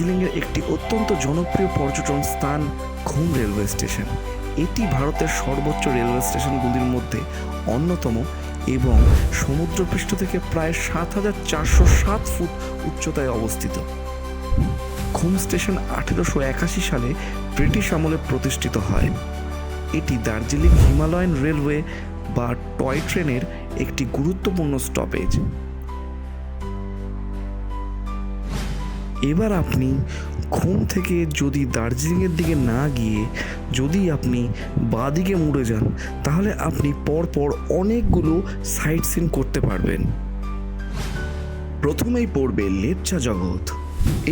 দার্জিলিংয়ের একটি অত্যন্ত জনপ্রিয় পর্যটন স্থান ঘুম রেলওয়ে স্টেশন। এটি ভারতের সর্বোচ্চ রেলওয়ে স্টেশনগুলির মধ্যে অন্যতম এবং সমুদ্রপৃষ্ঠ থেকে প্রায় ৭,৪০৭ ফুট উচ্চতায় অবস্থিত। ঘুম স্টেশন ১৮৮১ সালে ব্রিটিশ আমলে প্রতিষ্ঠিত হয়। এটি দার্জিলিং হিমালয়ান রেলওয়ে বা টয় ট্রেনের একটি গুরুত্বপূর্ণ স্টপেজ। এবার আপনি ঘুম থেকে যদি দার্জিলিংয়ের দিকে না গিয়ে যদি আপনি বাঁ দিকে মুড়ে যান, তাহলে আপনি পরপর অনেকগুলো সাইট সিন করতে পারবেন। প্রথমেই পড়বে লেপচা জগৎ।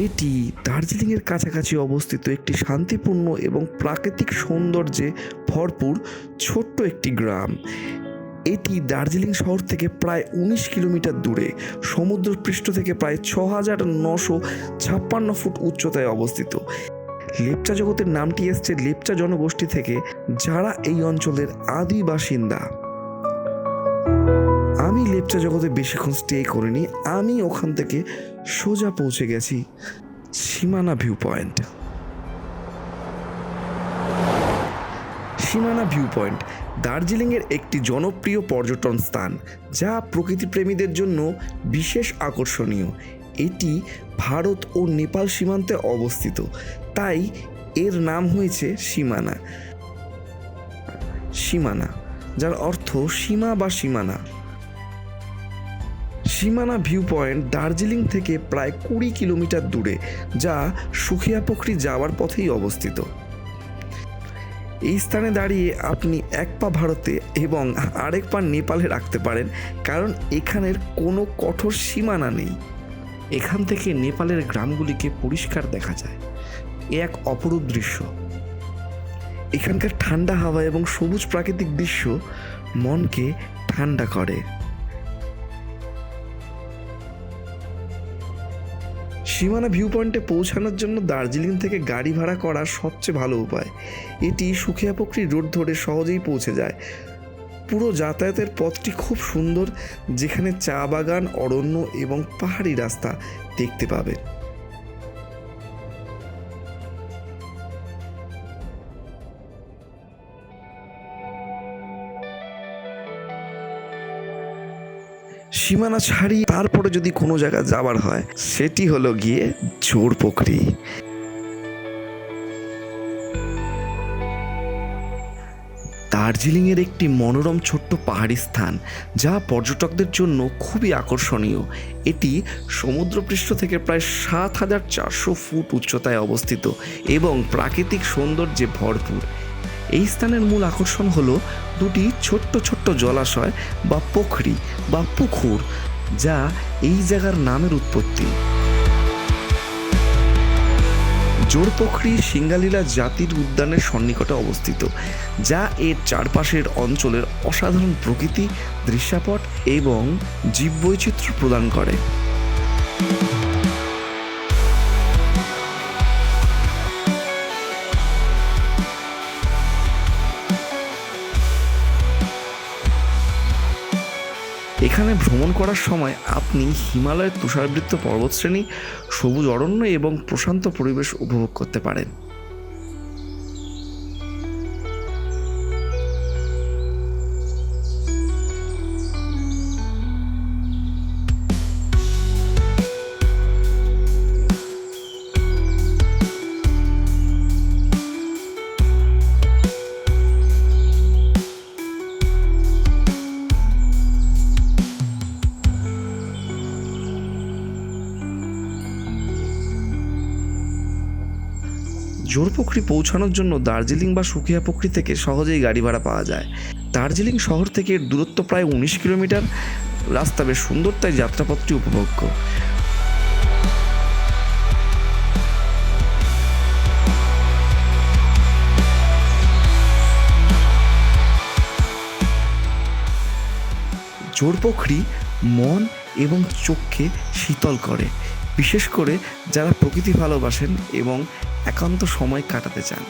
এটি দার্জিলিংয়ের কাছাকাছি অবস্থিত একটি শান্তিপূর্ণ এবং প্রাকৃতিক সৌন্দর্যে ভরপুর ছোট্ট একটি গ্রাম। এটি দার্জিলিং শহর থেকে প্রায় ১৯ কিলোমিটার দূরে, সমুদ্রপৃষ্ঠ থেকে প্রায় ৬,৯৫৬ ফুট উচ্চতায় অবস্থিত। লেপচা জগতের নামটি এসছে লেপচা জনগোষ্ঠী থেকে, যারা এই অঞ্চলের আদি বাসিন্দা। আমি লেপচা জগতে বেশিক্ষণ স্টে করিনি, আমি ওখান থেকে সোজা পৌঁছে গেছি সীমানা ভিউ পয়েন্ট। সীমানা ভিউ পয়েন্ট দার্জিলিংয়ের একটি জনপ্রিয় পর্যটন স্থান, যা প্রকৃতিপ্রেমীদের জন্য বিশেষ আকর্ষণীয়। এটি ভারত ও নেপাল সীমান্তে অবস্থিত, তাই এর নাম হয়েছে সীমানা। সীমানা, যার অর্থ সীমা বা সীমানা। সীমানা ভিউ পয়েন্ট দার্জিলিং থেকে প্রায় ২০ কিলোমিটার দূরে, যা সুখিয়াপোখরি যাওয়ার পথেই অবস্থিত। এই স্থানে দাঁড়িয়ে আপনি এক পা ভারতে এবং আরেক পা নেপালে রাখতে পারেন, কারণ এখানের কোনো কঠোর সীমানা নেই। এখান থেকে নেপালের গ্রামগুলিকে পরিষ্কার দেখা যায়। এক অপরূপ দৃশ্য। এখানকার ঠান্ডা হাওয়া এবং সবুজ প্রাকৃতিক দৃশ্য মনকে ঠান্ডা করে। সীমানা ভিউ পয়েন্টে পৌঁছানোর জন্য দার্জিলিং থেকে গাড়ি ভাড়া করা সবচেয়ে ভালো উপায়। এটি সুখিয়াপোখরি রোড ধরে সহজেই পৌঁছে যায়। পুরো যাতায়াতের পথটি খুব সুন্দর, যেখানে চা বাগান, অরণ্য এবং পাহাড়ি রাস্তা দেখতে পাবেন। সীমানা ছাড়িয়ে তারপরে যদি কোনো জায়গা যাবার হয়, সেটি হলো গিয়ে জোরপোখরি। দার্জিলিংয়ের একটি মনোরম ছোট্ট পাহাড়ি স্থান, যা পর্যটকদের জন্য খুবই আকর্ষণীয়। এটি সমুদ্রপৃষ্ঠ থেকে প্রায় ৭,৪০০ ফুট উচ্চতায় অবস্থিত এবং প্রাকৃতিক সৌন্দর্যে ভরপুর। এই স্থানের মূল আকর্ষণ হলো দুটি ছোট্ট ছোট্ট জলাশয় বা পোখরি বা পুকুর, যা এই জায়গার নামের উৎপত্তি। জোরপোখরি সিঙ্গালীলা জাতীয় উদ্যানের সন্নিকটে অবস্থিত, যা এর চারপাশের অঞ্চলের অসাধারণ প্রকৃতি, দৃশ্যপট এবং জীববৈচিত্র্য প্রদান করে। এখানে ভ্রমণ করার সময় আপনি হিমালয়ের তুষারাবৃত পর্বতশ্রেণী, সবুজ অরণ্য এবং প্রশান্ত পরিবেশ উপভোগ করতে পারেন। জোরপোখরি পৌঁছানোর জন্য দার্জিলিং বা সুখিয়াপোখরি থেকে সহজেই গাড়ি ভাড়া পাওয়া যায়। দার্জিলিং শহর থেকে এর দূরত্ব প্রায় ১৯ কিলোমিটার। রাস্তা বেশ সুন্দর, তাই যাত্রাপথটি উপভোগ্য। জোরপোখরি মন এবং চোখকে শীতল করে, বিশেষ করে যারা প্রকৃতি ভালোবাসেন এবং একান্ত সময় কাটাতে চান।